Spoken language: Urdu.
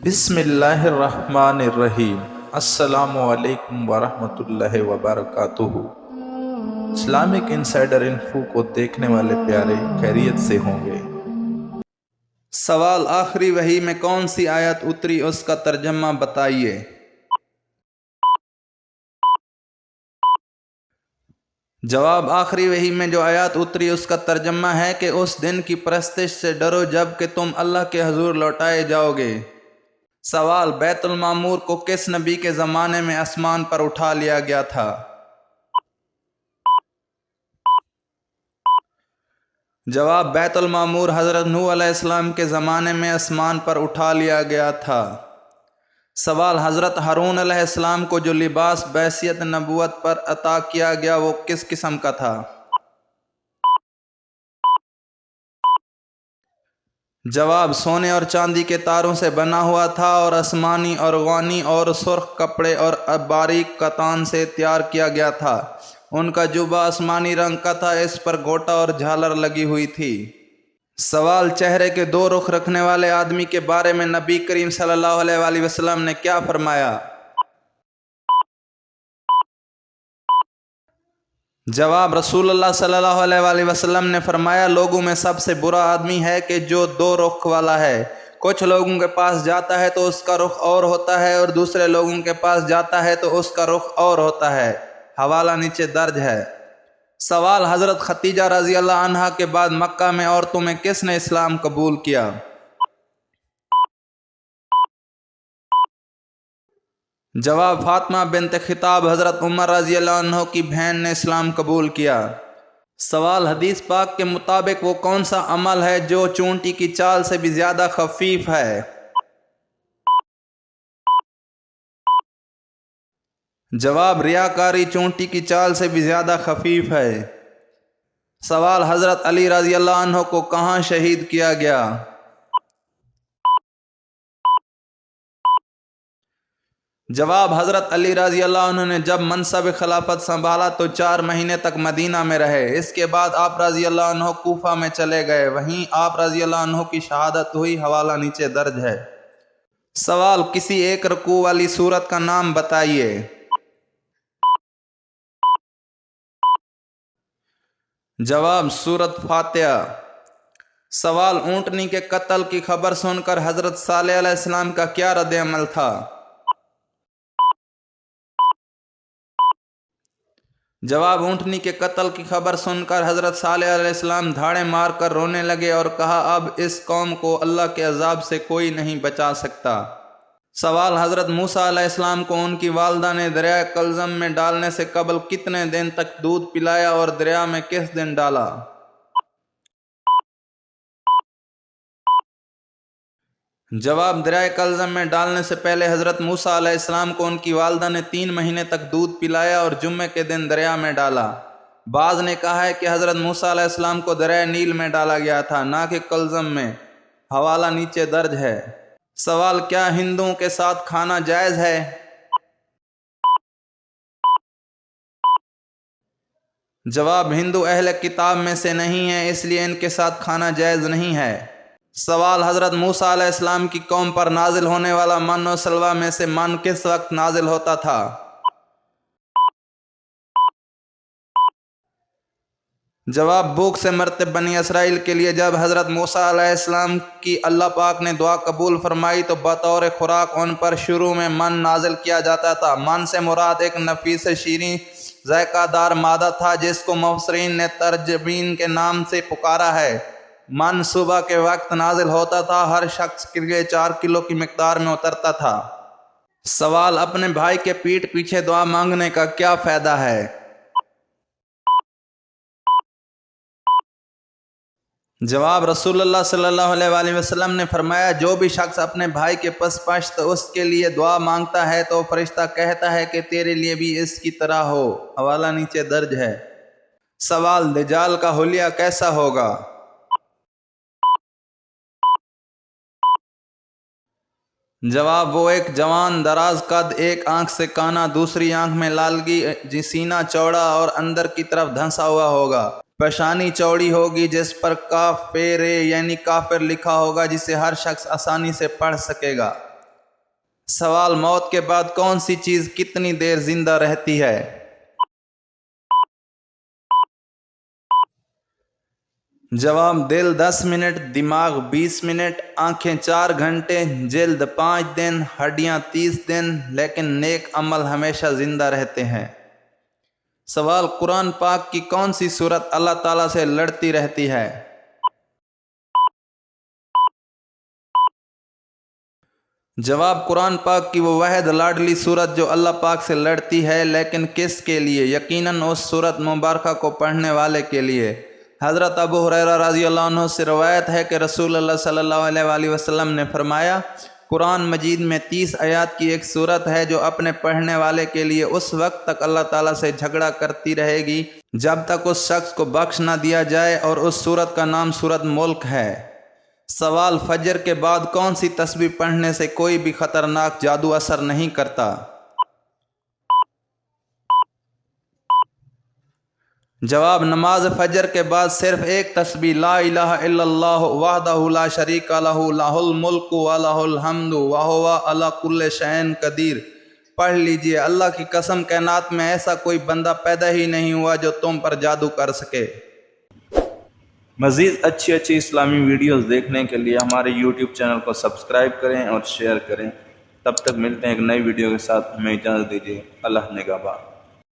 بسم اللہ الرحمن الرحیم۔ السلام علیکم ورحمۃ اللہ وبرکاتہ۔ اسلامک انسائیڈر انفو کو دیکھنے والے پیارے خیریت سے ہوں گے۔ سوال: آخری وحی میں کون سی آیت اتری، اس کا ترجمہ بتائیے۔ جواب: آخری وحی میں جو آیات اتری اس کا ترجمہ ہے کہ اس دن کی پرستش سے ڈرو جب کہ تم اللہ کے حضور لوٹائے جاؤ گے۔ سوال: بیت المعمور کو کس نبی کے زمانے میں آسمان پر اٹھا لیا گیا تھا؟ جواب: بیت المعمور حضرت نوح علیہ السلام کے زمانے میں آسمان پر اٹھا لیا گیا تھا۔ سوال: حضرت ہارون علیہ السلام کو جو لباس بحیثیت نبوت پر عطا کیا گیا وہ کس قسم کا تھا؟ جواب: سونے اور چاندی کے تاروں سے بنا ہوا تھا اور آسمانی اور غانی اور سرخ کپڑے اور باریک کتان سے تیار کیا گیا تھا۔ ان کا جبہ آسمانی رنگ کا تھا، اس پر گھوٹا اور جھالر لگی ہوئی تھی۔ سوال: چہرے کے دو رخ رکھنے والے آدمی کے بارے میں نبی کریم صلی اللہ علیہ وآلہ وسلم نے کیا فرمایا؟ جواب: رسول اللہ صلی اللہ علیہ وآلہ وسلم نے فرمایا، لوگوں میں سب سے برا آدمی ہے کہ جو دو رخ والا ہے۔ کچھ لوگوں کے پاس جاتا ہے تو اس کا رخ اور ہوتا ہے اور دوسرے لوگوں کے پاس جاتا ہے تو اس کا رخ اور ہوتا ہے۔ حوالہ نیچے درج ہے۔ سوال: حضرت خدیجہ رضی اللہ عنہا کے بعد مکہ میں عورتوں میں کس نے اسلام قبول کیا؟ جواب: فاطمہ بنت خطاب حضرت عمر رضی اللہ عنہ کی بہن نے اسلام قبول کیا۔ سوال: حدیث پاک کے مطابق وہ کون سا عمل ہے جو چونٹی کی چال سے بھی زیادہ خفیف ہے؟ جواب: ریاکاری چونٹی کی چال سے بھی زیادہ خفیف ہے۔ سوال: حضرت علی رضی اللہ عنہ کو کہاں شہید کیا گیا؟ جواب: حضرت علی رضی اللہ عنہ نے جب منصب خلافت سنبھالا تو 4 مہینے تک مدینہ میں رہے۔ اس کے بعد آپ رضی اللہ عنہ کوفہ میں چلے گئے، وہیں آپ رضی اللہ عنہ کی شہادت ہوئی۔ حوالہ نیچے درج ہے۔ سوال: کسی ایک رکوع والی سورت کا نام بتائیے۔ جواب: سورت فاتحہ۔ سوال: اونٹنی کے قتل کی خبر سن کر حضرت صالح علیہ السلام کا کیا رد عمل تھا؟ جواب: اونٹنی کے قتل کی خبر سن کر حضرت صالح علیہ السلام دھاڑے مار کر رونے لگے اور کہا، اب اس قوم کو اللہ کے عذاب سے کوئی نہیں بچا سکتا۔ سوال: حضرت موسیٰ علیہ السلام کو ان کی والدہ نے دریائے کلزم میں ڈالنے سے قبل کتنے دن تک دودھ پلایا اور دریا میں کس دن ڈالا؟ جواب: دریائے کلزم میں ڈالنے سے پہلے حضرت موسیٰ علیہ السلام کو ان کی والدہ نے 3 مہینے تک دودھ پلایا اور جمعے کے دن دریا میں ڈالا۔ بعض نے کہا ہے کہ حضرت موسیٰ علیہ السلام کو دریائے نیل میں ڈالا گیا تھا، نہ کہ کلزم میں۔ حوالہ نیچے درج ہے۔ سوال: کیا ہندوؤں کے ساتھ کھانا جائز ہے؟ جواب: ہندو اہل کتاب میں سے نہیں ہیں، اس لیے ان کے ساتھ کھانا جائز نہیں ہے۔ سوال: حضرت موسیٰ علیہ السلام کی قوم پر نازل ہونے والا من و سلوہ میں سے من کس وقت نازل ہوتا تھا؟ جواب: بھوک سے مرتے بنی اسرائیل کے لیے جب حضرت موسیٰ علیہ السلام کی اللہ پاک نے دعا قبول فرمائی تو بطور خوراک ان پر شروع میں من نازل کیا جاتا تھا۔ من سے مراد ایک نفیس شیریں ذائقہ دار مادہ تھا جس کو مفسرین نے ترجبین کے نام سے پکارا ہے۔ من صبح کے وقت نازل ہوتا تھا، ہر شخص کے لیے 4 کلو کی مقدار میں اترتا تھا۔ سوال: اپنے بھائی کے پیٹھ پیچھے دعا مانگنے کا کیا فائدہ ہے؟ جواب: رسول اللہ صلی اللہ علیہ وآلہ وسلم نے فرمایا، جو بھی شخص اپنے بھائی کے پس پشت اس کے لیے دعا مانگتا ہے تو فرشتہ کہتا ہے کہ تیرے لیے بھی اس کی طرح ہو۔ حوالہ نیچے درج ہے۔ سوال: دجال کا حلیہ کیسا ہوگا؟ جواب: وہ ایک جوان دراز قد، ایک آنکھ سے کانا، دوسری آنکھ میں لالگی، سینہ چوڑا اور اندر کی طرف دھنسا ہوا ہوگا۔ پیشانی چوڑی ہوگی جس پر کافر یعنی کافر لکھا ہوگا، جسے ہر شخص آسانی سے پڑھ سکے گا۔ سوال: موت کے بعد کون سی چیز کتنی دیر زندہ رہتی ہے؟ جواب: دل 10 منٹ، دماغ 20 منٹ، آنکھیں 4 گھنٹے، جلد 5 دن، ہڈیاں 30 دن، لیکن نیک عمل ہمیشہ زندہ رہتے ہیں۔ سوال: قرآن پاک کی کون سی سورت اللہ تعالیٰ سے لڑتی رہتی ہے؟ جواب: قرآن پاک کی وہ واحد لاڈلی سورت جو اللہ پاک سے لڑتی ہے، لیکن کس کے لیے؟ یقیناً اس سورت مبارکہ کو پڑھنے والے کے لیے۔ حضرت ابو ہریرہ رضی اللہ عنہ سے روایت ہے کہ رسول اللہ صلی اللہ علیہ وآلہ وسلم نے فرمایا، قرآن مجید میں 30 آیات کی ایک سورت ہے جو اپنے پڑھنے والے کے لیے اس وقت تک اللہ تعالیٰ سے جھگڑا کرتی رہے گی جب تک اس شخص کو بخش نہ دیا جائے، اور اس سورت کا نام سورت ملک ہے۔ سوال: فجر کے بعد کون سی تسبیح پڑھنے سے کوئی بھی خطرناک جادو اثر نہیں کرتا؟ جواب: نماز فجر کے بعد صرف ایک تسبیح لا الہ الا اللہ وحدہ لا شریک لہ لہ الملک و لہ الحمد وہو علی کل شیء قدیر پڑھ لیجئے۔ اللہ کی قسم کائنات میں ایسا کوئی بندہ پیدا ہی نہیں ہوا جو تم پر جادو کر سکے۔ مزید اچھی اسلامی ویڈیوز دیکھنے کے لیے ہمارے YouTube چینل کو سبسکرائب کریں اور شیئر کریں۔ تب تک ملتے ہیں ایک نئی ویڈیو کے ساتھ، ہمیں اجازت دیجیے۔ اللہ نگہبان۔